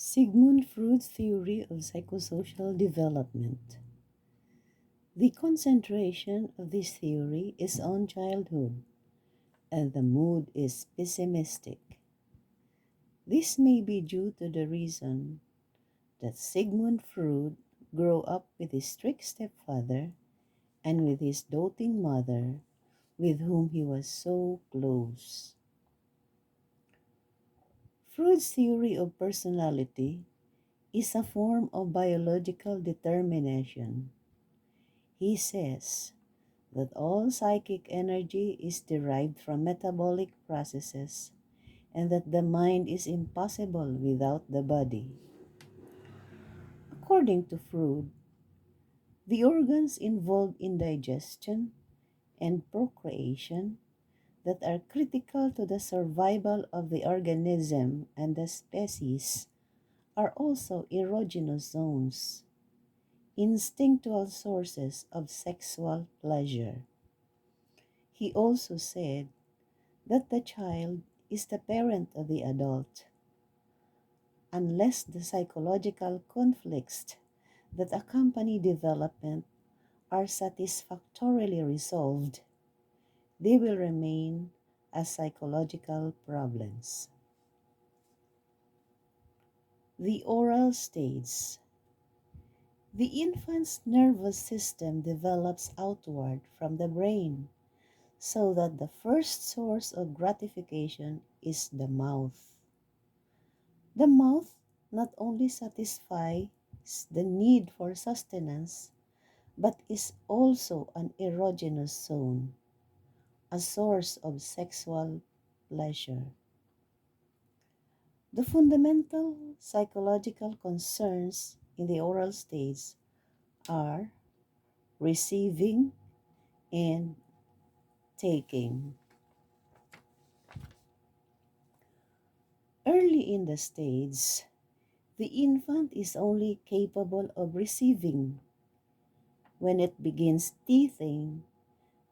Sigmund Freud's theory of psychosocial development. The concentration of this theory is on childhood, and the mood is pessimistic. This may be due to the reason that Sigmund Freud grew up with his strict stepfather and with his doting mother, with whom he was so close. Freud's theory of personality is a form of biological determination. He says that all psychic energy is derived from metabolic processes and that the mind is impossible without the body. According to Freud, the organs involved in digestion and procreation that are critical to the survival of the organism and the species are also erogenous zones, instinctual sources of sexual pleasure. He also said that the child is the parent of the adult. Unless the psychological conflicts that accompany development are satisfactorily resolved, they will remain as psychological problems. The oral stage. The infant's nervous system develops outward from the brain, so that the first source of gratification is the mouth. The mouth not only satisfies the need for sustenance, but is also an erogenous zone, a source of sexual pleasure. The fundamental psychological concerns in the oral stage are receiving and taking. Early in the stage, the infant is only capable of receiving. When it begins teething,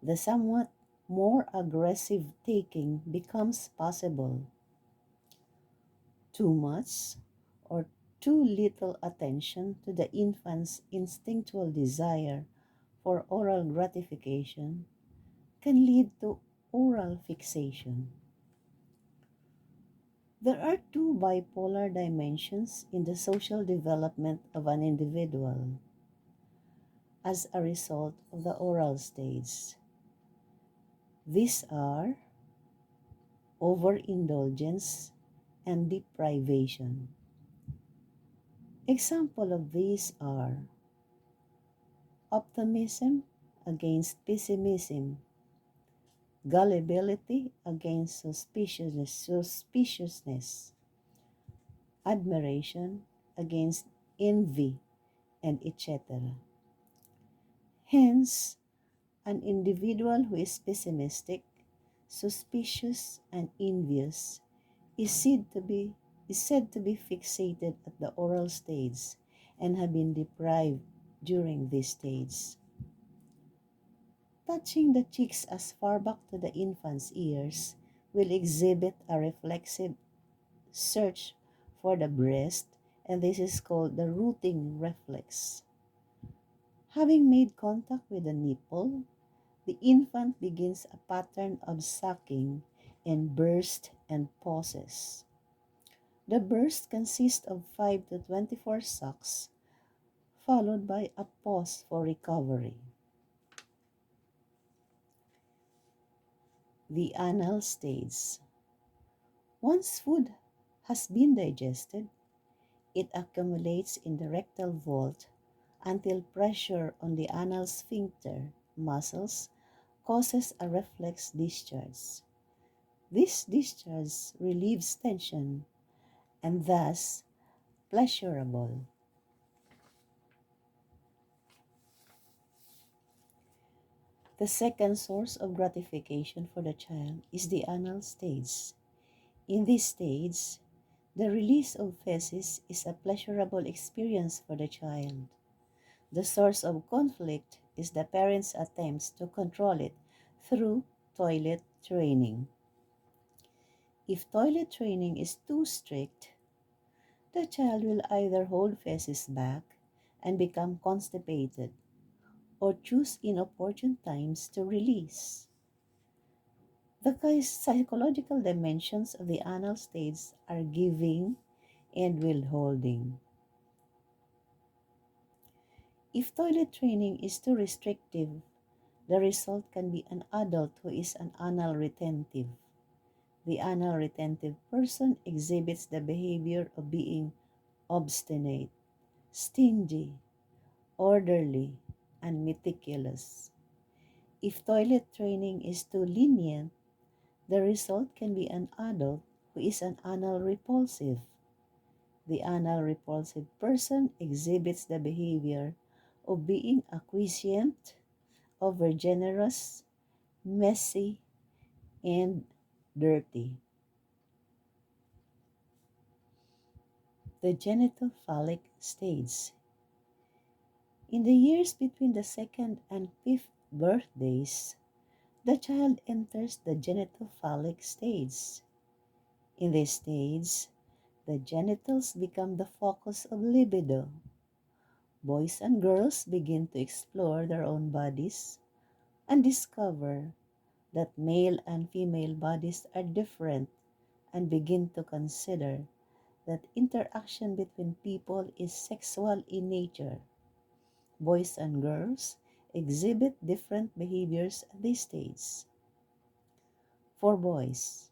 the somewhat more aggressive taking becomes possible. Too much or too little attention to the infant's instinctual desire for oral gratification can lead to oral fixation. There are two bipolar dimensions in the social development of an individual as a result of the oral stage. These are overindulgence and deprivation. Examples of these are optimism against pessimism, gullibility against suspiciousness, admiration against envy, and etc. Hence, an individual who is pessimistic, suspicious, and envious is said to be fixated at the oral stage and have been deprived during this stage. Touching the cheeks as far back to the infant's ears will exhibit a reflexive search for the breast, and this is called the rooting reflex. Having made contact with the nipple, the infant begins a pattern of sucking and burst and pauses. The burst consists of 5 to 24 sucks, followed by a pause for recovery. The anal stage. Once food has been digested, it accumulates in the rectal vault until pressure on the anal sphincter muscles causes a reflex discharge. This discharge relieves tension and thus pleasurable. The second source of gratification for the child is the anal stage. In this stage, the release of feces is a pleasurable experience for the child. The source of conflict is the parent's attempts to control it through toilet training. If toilet training is too strict, The child will either hold feces back and become constipated or choose inopportune times to release. The psychological dimensions of the anal stage are giving and withholding. If toilet training is too restrictive, the result can be an adult who is an anal retentive. The anal retentive person exhibits the behavior of being obstinate, stingy, orderly, and meticulous. If toilet training is too lenient, the result can be an adult who is an anal repulsive. The anal repulsive person exhibits the behavior of being acquiescent, overgenerous, messy, and dirty. The genitophallic stage. In the years between the second and fifth birthdays, the child enters the genitophallic stage. In this stage, the genitals become the focus of libido. Boys and girls begin to explore their own bodies and discover that male and female bodies are different and begin to consider that interaction between people is sexual in nature. Boys and girls exhibit different behaviors at this stage. For boys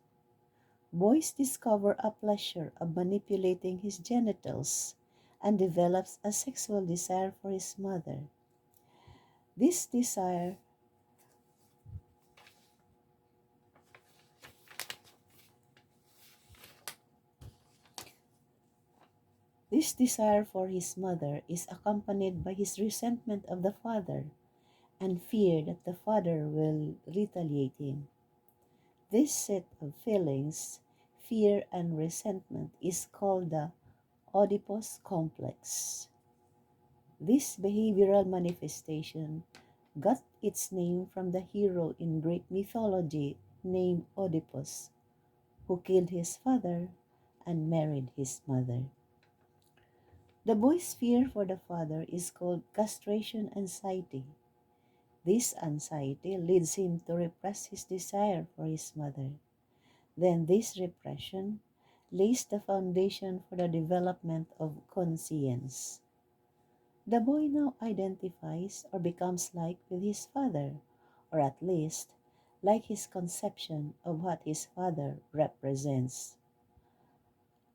discover a pleasure of manipulating his genitals and develops a sexual desire for his mother. This desire This desire for his mother is accompanied by his resentment of the father and fear that the father will retaliate him. This set of feelings, fear and resentment, is called the Oedipus complex. This behavioral manifestation got its name from the hero in Greek mythology named Oedipus, who killed his father and married his mother. The boy's fear for the father is called castration anxiety. This anxiety leads him to repress his desire for his mother. Then this repression lays the foundation for the development of conscience. The boy now identifies or becomes like with his father, or at least like his conception of what his father represents.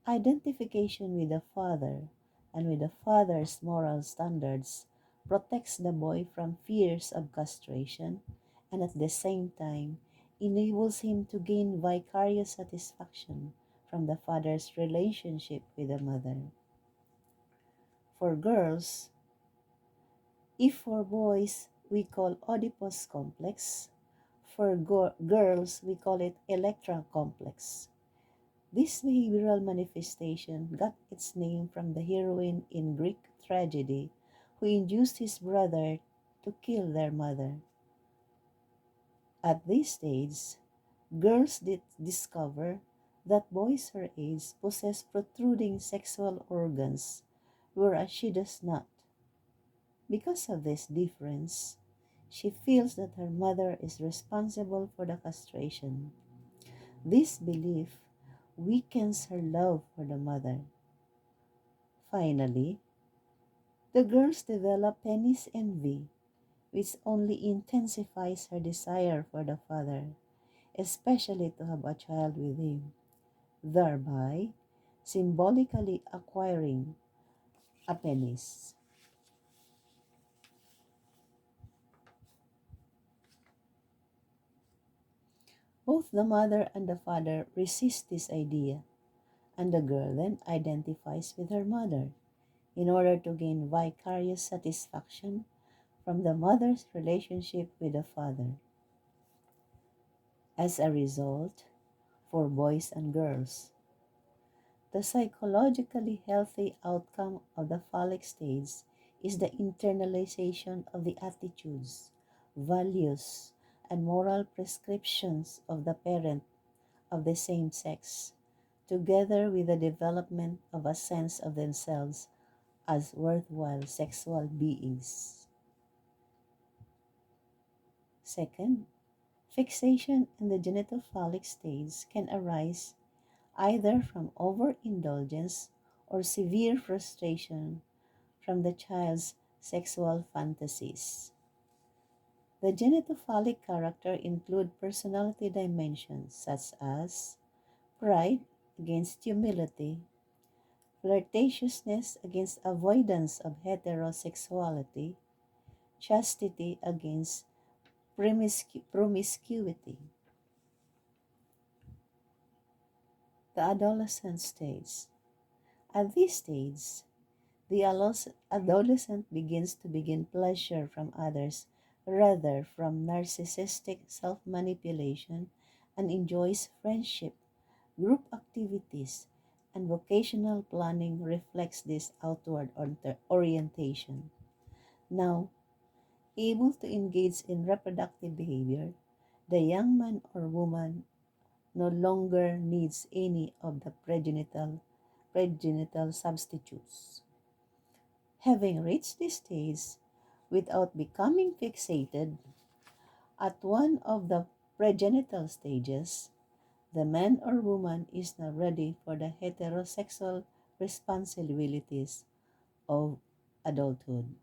Identification with the father and with the father's moral standards protects the boy from fears of castration and at the same time enables him to gain vicarious satisfaction from the father's relationship with the mother. For girls, if for boys we call Oedipus complex, for girls we call it Electra complex. This behavioral manifestation got its name from the heroine in Greek tragedy who induced his brother to kill their mother. At this stage, girls did discover that boys her age possess protruding sexual organs, whereas she does not. Because of this difference, she feels that her mother is responsible for the castration. This belief weakens her love for the mother. Finally, the girls develop penis envy, which only intensifies her desire for the father, especially to have a child with him, thereby symbolically acquiring a penis. Both the mother and the father resist this idea, and the girl then identifies with her mother in order to gain vicarious satisfaction from the mother's relationship with the father. As a result, for boys and girls, the psychologically healthy outcome of the phallic stage is the internalization of the attitudes, values, and moral prescriptions of the parent of the same sex together with the development of a sense of themselves as worthwhile sexual beings. Second, fixation in the genitophallic stage can arise either from overindulgence or severe frustration from the child's sexual fantasies. The genitophallic character include personality dimensions such as pride against humility, flirtatiousness against avoidance of heterosexuality, chastity against promiscuity. The adolescent stage. At this stage, the adolescent begins to begin pleasure from others rather from narcissistic self-manipulation and enjoys friendship, group activities, and vocational planning reflects this outward orientation. Now, able to engage in reproductive behavior, the young man or woman no longer needs any of the pregenital substitutes. Having reached this stage without becoming fixated at one of the pregenital stages, the man or woman is now ready for the heterosexual responsibilities of adulthood.